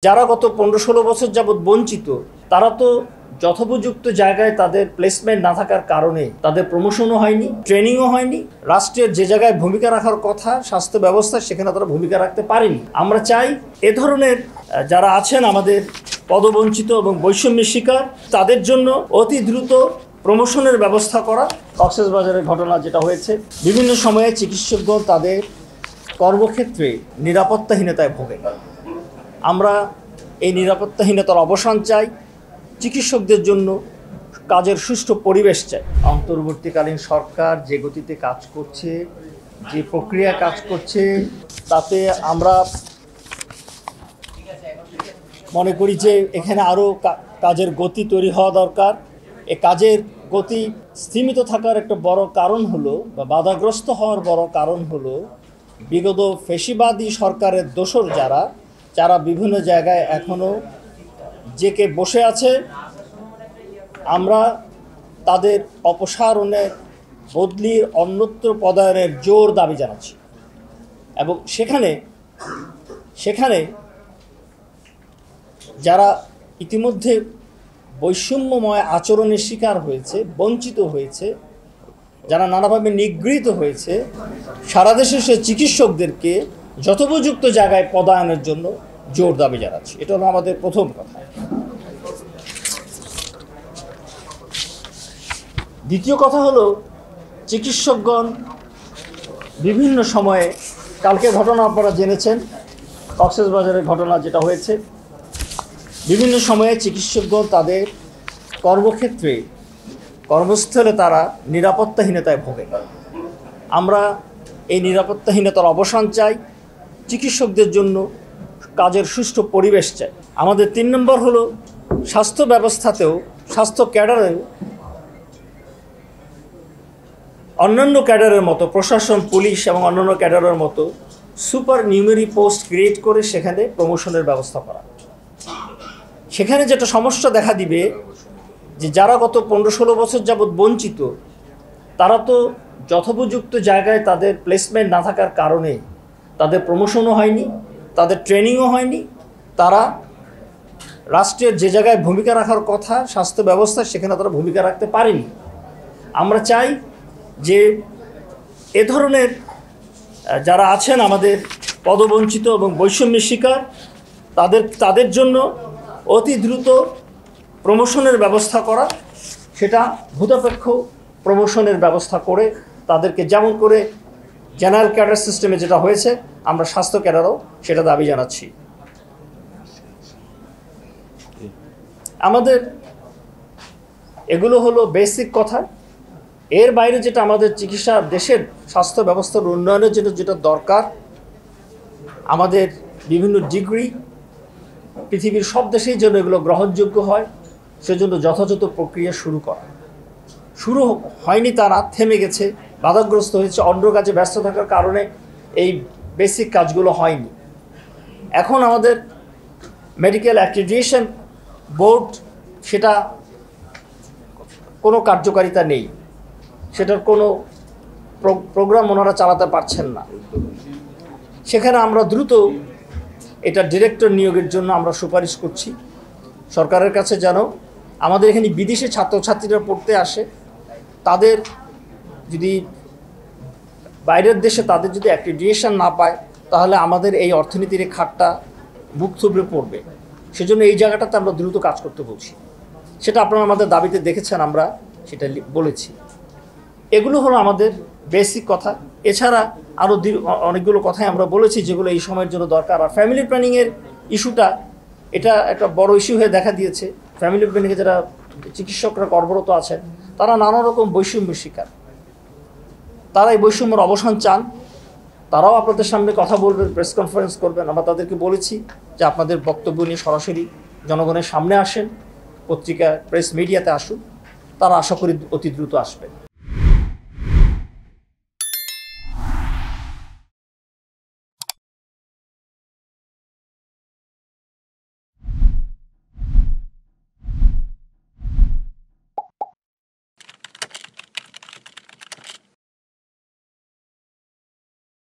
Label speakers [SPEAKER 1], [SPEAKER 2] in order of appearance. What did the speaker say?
[SPEAKER 1] যারা গত 15-16 বছর যাবৎ বঞ্চিত তারা তো যথোপযুক্ত জায়গায় তাদের প্লেসমেন্ট না থাকার কারণে তাদের প্রমোশনও হয়নি, ট্রেনিংও হয়নি। রাষ্ট্রের যে জায়গায় ভূমিকা রাখার কথা স্বাস্থ্য ব্যবস্থা, সেখানে তারা ভূমিকা রাখতে পারেনি। আমরা চাই এ ধরনের যারা আছেন আমাদের পদবঞ্চিত এবং বৈষম্যের শিকার, তাদের জন্য অতি দ্রুত প্রমোশনের ব্যবস্থা করা। কক্সবাজারের ঘটনা যেটা হয়েছে, বিভিন্ন সময়ে চিকিৎসকগণ তাদের কর্মক্ষেত্রে নিরাপত্তাহীনতায় ভোগে। আমরা এই নিরাপত্তাহীনতার অবসান চাই, চিকিৎসকদের জন্য কাজের সুষ্ঠু পরিবেশ চাই। অন্তর্বর্তীকালীন সরকার যে গতিতে কাজ করছে, যে প্রক্রিয়া কাজ করছে, তাতে আমরা মনে করি যে এখানে আরও কাজের গতি তৈরি হওয়া দরকার। এ কাজের গতি স্থিমিত থাকার একটা বড় কারণ হলো, বা বাধাগ্রস্ত হওয়ার বড় কারণ হলো, বিগত ফ্যাসিবাদী সরকারের দোসর যারা বিভিন্ন জায়গায় এখনও জেকে বসে আছে। আমরা তাদের অপসারণের, বদলির, অন্যত্র পদায়নের জোর দাবি জানাচ্ছি। এবং সেখানে যারা ইতিমধ্যে বৈষম্যময় আচরণের শিকার হয়েছে, বঞ্চিত হয়েছে, যারা নানাভাবে নিগৃহীত হয়েছে, সারা দেশে সে চিকিৎসকদেরকে যথোপযুক্ত জায়গায় পদায়নের জন্য জোর দাবি জানাচ্ছি। এটা হলো আমাদের প্রথম কথা। দ্বিতীয় কথা হলো, চিকিৎসকগণ বিভিন্ন সময়ে, কালকে ঘটনা আপনারা জেনেছেন, কক্সবাজারের ঘটনা যেটা হয়েছে, বিভিন্ন সময়ে চিকিৎসকগণ তাদের কর্মক্ষেত্রে, কর্মস্থলে তারা নিরাপত্তাহীনতায় ভোগে। আমরা এই নিরাপত্তাহীনতার অবসান চাই, চিকিৎসকদের জন্য কাজের সুষ্ঠু পরিবেশ চাই। আমাদের 3 নম্বর হলো, স্বাস্থ্য ব্যবস্থাতেও, স্বাস্থ্য ক্যাডারেও অন্যান্য ক্যাডারের মতো, প্রশাসন, পুলিশ এবং অন্যান্য ক্যাডারের মতো সুপার নিউমেরি পোস্ট ক্রিয়েট করে সেখানে প্রমোশনের ব্যবস্থা করা। সেখানে যেটা সমস্যা দেখা দিবে, যে যারা গত 15-16 বছর যাবৎ বঞ্চিত, তারা তো যথোপযুক্ত জায়গায় তাদের প্লেসমেন্ট না থাকার কারণে তাদের প্রমোশনও হয়নি, তাদের ট্রেনিংও হয়নি। তারা রাষ্ট্রের যে জায়গায় ভূমিকা রাখার কথা স্বাস্থ্য ব্যবস্থা, সেখানে তারা ভূমিকা রাখতে পারেনি। আমরা চাই যে এ ধরনের যারা আছেন আমাদের পদবঞ্চিত এবং বৈষম্যের শিকার, তাদের জন্য অতি দ্রুত প্রমোশনের ব্যবস্থা করা। সেটা ভূতাপেক্ষ প্রমোশনের ব্যবস্থা করে তাদেরকে, যেমন করে জেনারেল ক্যাডার সিস্টেমে যেটা হয়েছে, আমরা স্বাস্থ্য ক্যাডারও সেটা দাবি জানাচ্ছি। আমাদের এগুলো হলো বেসিক কথা। এর বাইরে যেটা আমাদের চিকিৎসা, দেশের স্বাস্থ্য ব্যবস্থার উন্নয়নের জন্য যেটা দরকার, আমাদের বিভিন্ন ডিগ্রি পৃথিবীর সব দেশেই যেন এগুলো গ্রহণযোগ্য হয়, সেজন্য যথাযথ প্রক্রিয়া শুরু হয়নি, তারা থেমে গেছে, বাধাগ্রস্ত হয়েছে, অন্য কাজে ব্যস্ত থাকার কারণে এই বেসিক কাজগুলো হয়নি। এখন আমাদের মেডিকেল অ্যাক্রিডিটেশন বোর্ড, সেটা কোনো কার্যকারিতা নেই, সেটার কোনো প্রোগ্রাম ওনারা চালাতে পারছেন না। সেখানে আমরা দ্রুত এটা ডিরেক্টর নিয়োগের জন্য আমরা সুপারিশ করছি সরকারের কাছে, যেন আমাদের এখানে বিদেশি ছাত্রছাত্রীরা পড়তে আসে, তাদের যদি বাইরের দেশে তাদের যদি অ্যাক্রিডিটেশন না পায়, তাহলে আমাদের এই অর্থনীতির খাতটা মুখ থুবড়ে পড়বে। সেজন্য এই জায়গাটাতে আমরা দ্রুত কাজ করতে বলছি। সেটা আপনারা আমাদের দাবিতে দেখেছেন, আমরা সেটা বলেছি। এগুলো হলো আমাদের বেসিক কথা। এছাড়া আরও অনেকগুলো কথাই আমরা বলেছি, যেগুলো এই সময়ের জন্য দরকার। আর ফ্যামিলি প্ল্যানিংয়ের ইস্যুটা, এটা একটা বড় ইস্যু হয়ে দেখা দিয়েছে। ফ্যামিলি প্ল্যানিংয়ে যারা চিকিৎসকরা কর্মরত আছেন, তারা নানা রকম বৈষম্যের শিকার। তারা এই বৈষম্যের অবসান চান, তারাও আপনাদের সামনে কথা বলবেন, প্রেস কনফারেন্স করবেন। আমরা তাদেরকে বলেছি যে আপনাদের বক্তব্য নিয়ে সরাসরি জনগণের সামনে আসেন, পত্রিকা, প্রেস মিডিয়াতে আসুন। তারা আশা করি অতি দ্রুত আসবেন।